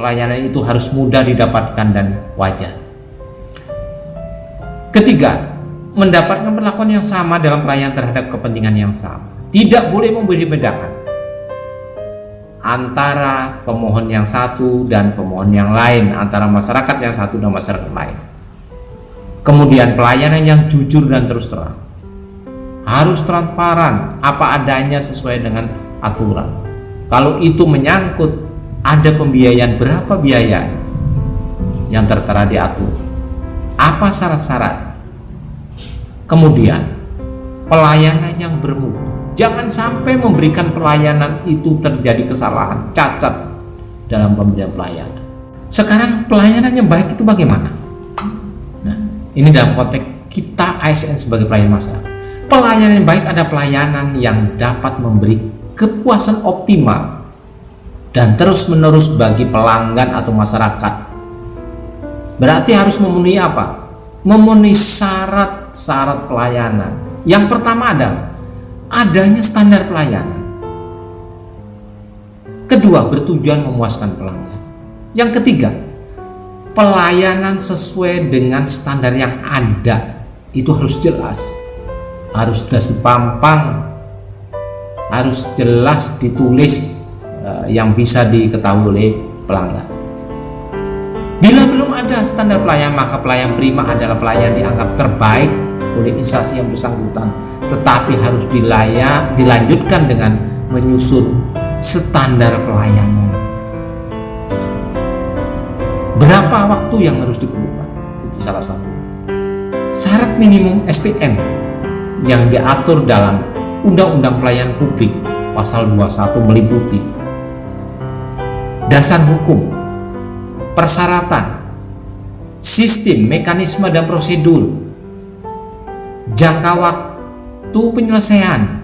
pelayanan itu harus mudah didapatkan dan wajar. Ketiga, mendapatkan perlakuan yang sama dalam pelayanan terhadap kepentingan yang sama. Tidak boleh membedakan antara pemohon yang satu dan pemohon yang lain, antara masyarakat yang satu dan masyarakat lain. Kemudian pelayanan yang jujur dan terus terang, harus transparan, apa adanya sesuai dengan aturan. Kalau itu menyangkut ada pembiayaan, berapa biaya yang tertera diatur, apa syarat-syarat. Kemudian pelayanan yang bermutu, jangan sampai memberikan pelayanan itu terjadi kesalahan, cacat dalam pemberian pelayanan. Sekarang pelayanan yang baik itu bagaimana? Nah, ini dalam konteks kita ASN sebagai pelayan masyarakat. Pelayanan yang baik ada pelayanan yang dapat memberi kepuasan optimal dan terus-menerus bagi pelanggan atau masyarakat. Berarti harus memenuhi apa? Memenuhi syarat-syarat pelayanan. Yang pertama adalah adanya standar pelayanan. Kedua, bertujuan memuaskan pelanggan. Yang ketiga, pelayanan sesuai dengan standar yang ada. Itu harus jelas, harus jelas dipampang, harus jelas ditulis, yang bisa diketahui oleh pelanggan. Bila belum ada standar pelayanan, maka pelayan prima adalah pelayan dianggap terbaik oleh instansi yang bersangkutan, tetapi harus dilanjutkan dengan menyusun standar pelayanan. Berapa waktu yang harus diperlukan? Itu salah satu. Syarat minimum SPM yang diatur dalam Undang-Undang Pelayanan Publik pasal 21 meliputi dasar hukum, persyaratan, sistem, mekanisme dan prosedur, jangka waktu penyelesaian,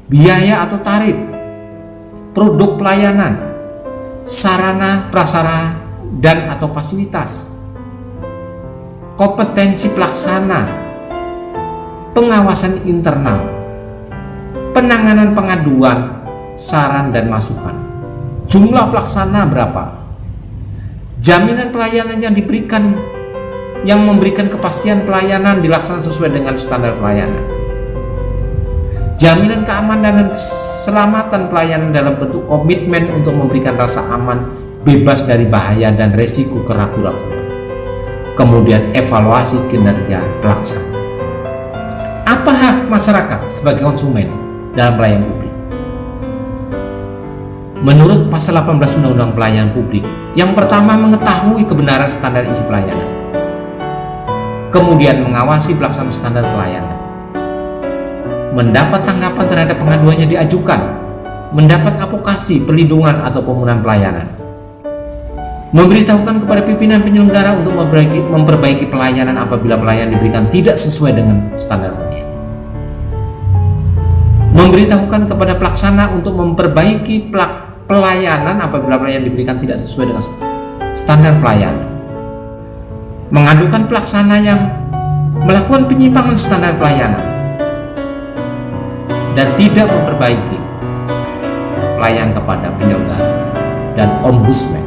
biaya atau tarif, produk pelayanan, sarana prasarana dan atau fasilitas, kompetensi pelaksana, pengawasan internal, penanganan pengaduan, saran dan masukan, jumlah pelaksana berapa, jaminan pelayanan yang diberikan, yang memberikan kepastian pelayanan dilaksanakan sesuai dengan standar pelayanan, jaminan keamanan dan keselamatan pelayanan dalam bentuk komitmen untuk memberikan rasa aman, bebas dari bahaya dan resiko keraguan. Kemudian evaluasi kinerja pelaksana. Apa hak masyarakat sebagai konsumen dalam pelayanan publik? Menurut pasal 18 Undang-Undang Pelayanan Publik, yang pertama mengetahui kebenaran standar isi pelayanan, kemudian mengawasi pelaksanaan standar pelayanan, mendapat tanggapan terhadap pengaduan yang diajukan, mendapat advokasi, perlindungan atau pemenuhan pelayanan, memberitahukan kepada pimpinan penyelenggara untuk memperbaiki pelayanan apabila pelayanan diberikan tidak sesuai dengan standar pelayanan, memberitahukan kepada pelaksana untuk memperbaiki pelayanan apabila pelayanan diberikan tidak sesuai dengan standar pelayanan, mengadukan pelaksana yang melakukan penyimpangan standar pelayanan dan tidak memperbaiki pelayanan kepada penyelenggara dan ombudsman,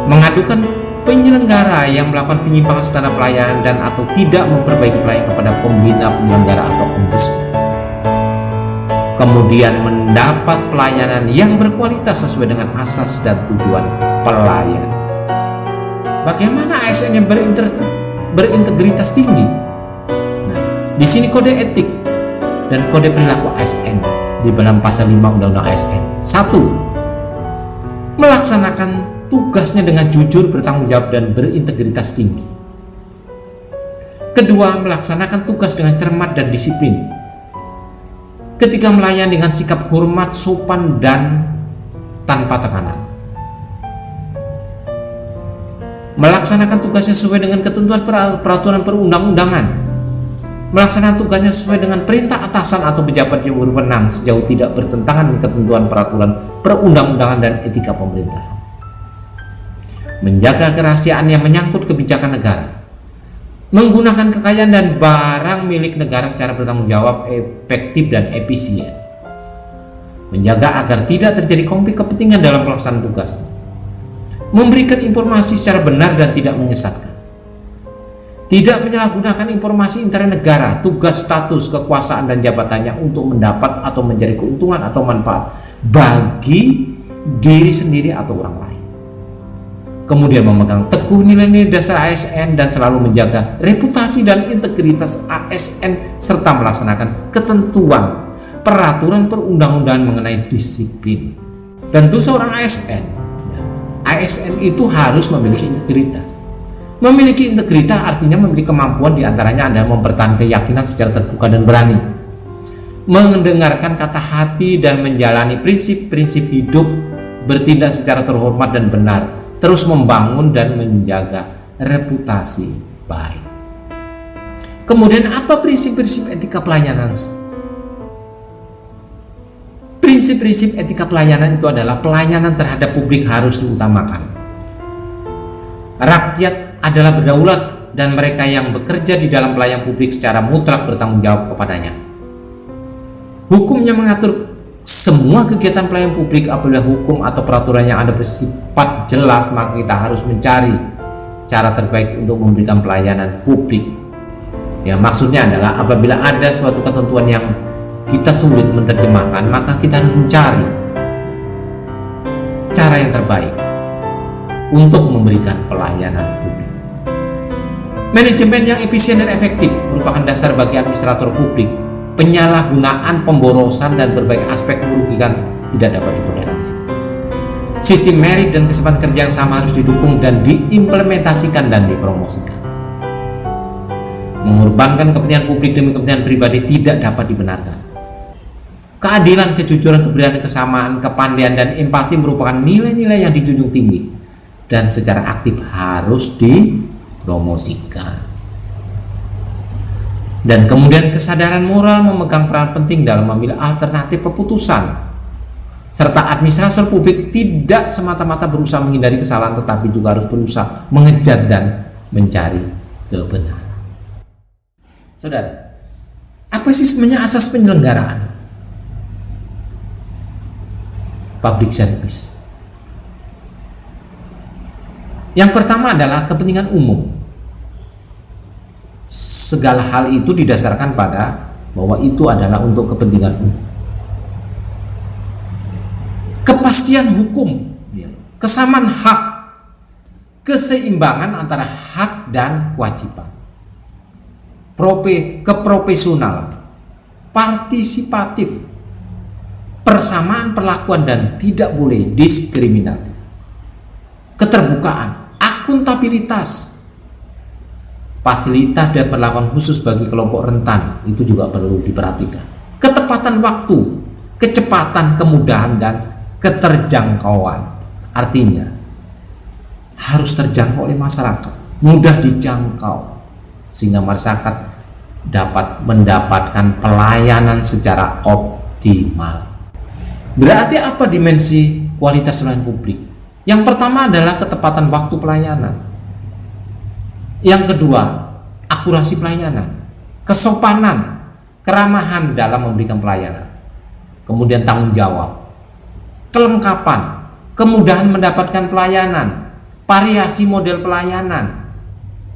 mengadukan penyelenggara yang melakukan penyimpangan standar pelayanan dan atau tidak memperbaiki pelayanan kepada pembina penyelenggara atau ombudsman, kemudian mendapat pelayanan yang berkualitas sesuai dengan asas dan tujuan pelayan. Bagaimana ASN yang berintegritas tinggi? Nah, di sini kode etik dan kode perilaku ASN di dalam pasal 5 Undang-Undang ASN. 1. Melaksanakan tugasnya dengan jujur, bertanggung jawab dan berintegritas tinggi. Kedua, melaksanakan tugas dengan cermat dan disiplin. Ketiga, melayani dengan sikap hormat, sopan dan tanpa tekanan. Melaksanakan tugasnya sesuai dengan ketentuan peraturan perundang-undangan. Melaksanakan tugasnya sesuai dengan perintah atasan atau pejabat yang berwenang sejauh tidak bertentangan dengan ketentuan peraturan perundang-undangan dan etika pemerintahan. Menjaga kerahasiaan yang menyangkut kebijakan negara. Menggunakan kekayaan dan barang milik negara secara bertanggung jawab, efektif dan efisien. menjaga agar tidak terjadi konflik kepentingan dalam pelaksanaan tugas, memberikan informasi secara benar dan tidak menyesatkan, tidak menyalahgunakan informasi internal negara, tugas, status, kekuasaan, dan jabatannya untuk mendapat atau mencari keuntungan atau manfaat bagi diri sendiri atau orang lain. Kemudian memegang teguh nilai-nilai dasar ASN dan selalu menjaga reputasi dan integritas ASN serta melaksanakan ketentuan peraturan perundang-undangan mengenai disiplin. Tentu seorang ASN itu harus memiliki integritas. Memiliki integritas artinya memiliki kemampuan diantaranya adalah mempertahankan keyakinan secara terbuka dan berani, mendengarkan kata hati dan menjalani prinsip-prinsip hidup, bertindak secara terhormat dan benar, terus membangun dan menjaga reputasi baik. Kemudian apa prinsip-prinsip etika pelayanan? Prinsip-prinsip etika pelayanan itu adalah pelayanan terhadap publik harus diutamakan. Rakyat adalah berdaulat dan mereka yang bekerja di dalam pelayanan publik secara mutlak bertanggung jawab kepadanya. Hukumnya mengatur semua kegiatan pelayanan publik. Apabila hukum atau peraturan yang ada bersifat jelas, maka kita harus mencari cara terbaik untuk memberikan pelayanan publik. Ya, maksudnya adalah apabila ada suatu ketentuan yang kita sulit menerjemahkan, maka kita harus mencari cara yang terbaik untuk memberikan pelayanan publik. Manajemen yang efisien dan efektif merupakan dasar bagi administrator publik. Penyalahgunaan, pemborosan, dan berbagai aspek merugikan tidak dapat ditoleransi. Sistem merit dan kesempatan kerja yang sama harus didukung dan diimplementasikan dan dipromosikan. Mengorbankan kepentingan publik demi kepentingan pribadi tidak dapat dibenarkan. Keadilan, kejujuran, keberanian, kesamaan, kepandaian, dan empati merupakan nilai-nilai yang dijunjung tinggi dan secara aktif harus dipromosikan. Dan kemudian kesadaran moral memegang peran penting dalam memilih alternatif keputusan, serta administrator publik tidak semata-mata berusaha menghindari kesalahan, tetapi juga harus berusaha mengejar dan mencari kebenaran. Saudara, apa sih sebenarnya asas penyelenggaraan public service? Yang pertama adalah kepentingan umum. Segala hal itu didasarkan pada bahwa itu adalah untuk kepentingan umum. Kepastian hukum, kesamaan hak, keseimbangan antara hak dan kewajiban, keprofesionalan, partisipatif, persamaan perlakuan dan tidak boleh diskriminatif, keterbukaan, akuntabilitas, fasilitas dan perlakuan khusus bagi kelompok rentan itu juga perlu diperhatikan. Ketepatan waktu, kecepatan, kemudahan, dan keterjangkauan. Artinya harus terjangkau oleh masyarakat, mudah dijangkau, sehingga masyarakat dapat mendapatkan pelayanan secara optimal. Berarti apa dimensi kualitas pelayanan publik? Yang pertama adalah ketepatan waktu pelayanan. Yang kedua, akurasi pelayanan, kesopanan, keramahan dalam memberikan pelayanan. Kemudian tanggung jawab, kelengkapan, kemudahan mendapatkan pelayanan, variasi model pelayanan,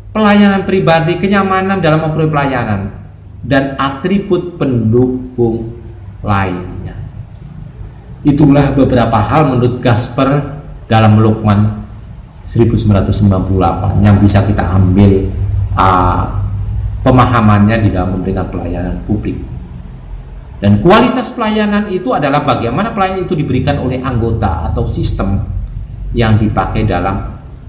pelayanan pribadi, kenyamanan dalam memperoleh pelayanan, dan atribut pendukung lainnya. Itulah beberapa hal menurut Gasper dalam Luqman 1998 yang bisa kita ambil pemahamannya di dalam memberikan pelayanan publik. Dan kualitas pelayanan itu adalah bagaimana pelayanan itu diberikan oleh anggota atau sistem yang dipakai dalam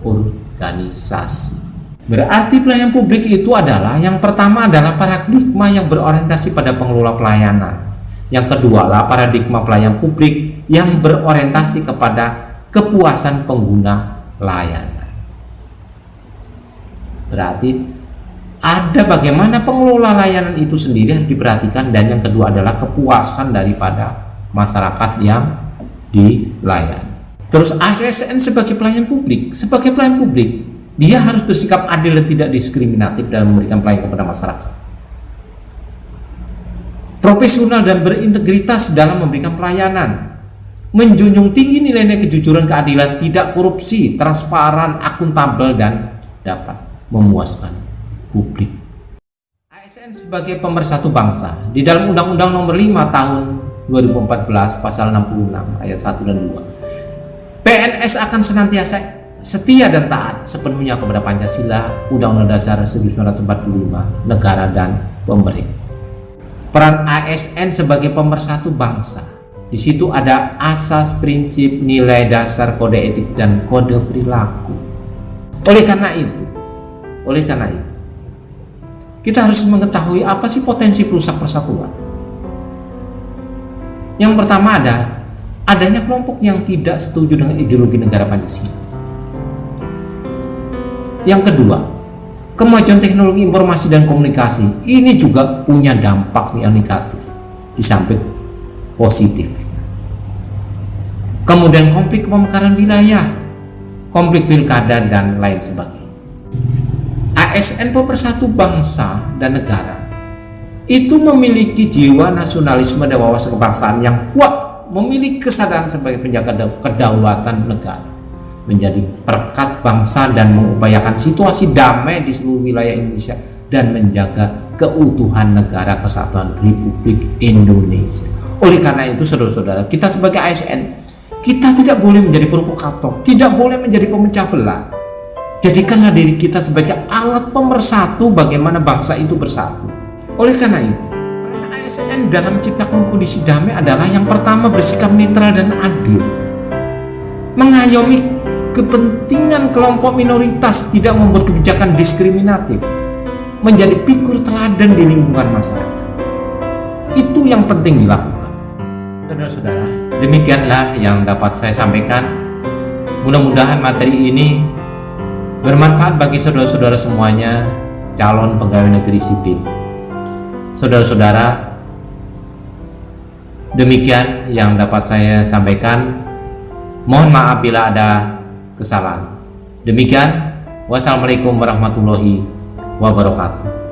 organisasi. Berarti pelayanan publik itu adalah, yang pertama adalah paradigma yang berorientasi pada pengelola pelayanan. Yang kedua adalah paradigma pelayanan publik yang berorientasi kepada kepuasan pengguna layanan. Berarti ada bagaimana pengelola layanan itu sendiri harus diperhatikan, dan yang kedua adalah kepuasan daripada masyarakat yang dilayani. Terus ASN sebagai pelayan publik, dia harus bersikap adil dan tidak diskriminatif dalam memberikan pelayanan kepada masyarakat. profesional dan berintegritas dalam memberikan pelayanan, menjunjung tinggi nilai-nilai kejujuran, keadilan, tidak korupsi, transparan, akuntabel, dan dapat memuaskan publik. ASN sebagai pemersatu bangsa di dalam Undang-Undang Nomor 5 Tahun 2014 Pasal 66 Ayat 1 dan 2, PNS akan senantiasa setia dan taat sepenuhnya kepada Pancasila, Undang-Undang Dasar 1945, negara, dan pemerintah. Peran ASN sebagai pemersatu bangsa, di situ ada asas, prinsip, nilai dasar, kode etik, dan kode perilaku. Oleh karena itu, kita harus mengetahui apa sih potensi perusak persatuan. Yang pertama adanya kelompok yang tidak setuju dengan ideologi negara Pancasila. Yang kedua, kemajuan teknologi informasi dan komunikasi ini juga punya dampak yang negatif di samping positif. Kemudian konflik pemekaran wilayah, konflik pilkada, dan lain sebagainya. ASN pemersatu bangsa dan negara itu memiliki jiwa nasionalisme dan wawasan kebangsaan yang kuat, memiliki kesadaran sebagai penjaga kedaulatan negara, menjadi perekat bangsa dan mengupayakan situasi damai di seluruh wilayah Indonesia dan menjaga keutuhan negara kesatuan Republik Indonesia. Oleh karena itu, saudara-saudara, kita sebagai ASN, kita tidak boleh menjadi provokator, tidak boleh menjadi pemecah belah. Jadikanlah diri kita sebagai alat pemersatu bagaimana bangsa itu bersatu. Oleh karena itu, peran ASN dalam menciptakan kondisi damai adalah yang pertama, bersikap netral dan adil, mengayomi kepentingan kelompok minoritas, tidak membuat kebijakan diskriminatif, menjadi figur teladan di lingkungan masyarakat. Itu yang penting dilakukan. Saudara-saudara, demikianlah yang dapat saya sampaikan. Mudah-mudahan materi ini bermanfaat bagi saudara-saudara semuanya, calon pegawai negeri sipil. Saudara-saudara, demikian yang dapat saya sampaikan. Mohon maaf bila ada kesalahan. Demikian, wassalamualaikum warahmatullahi wabarakatuh.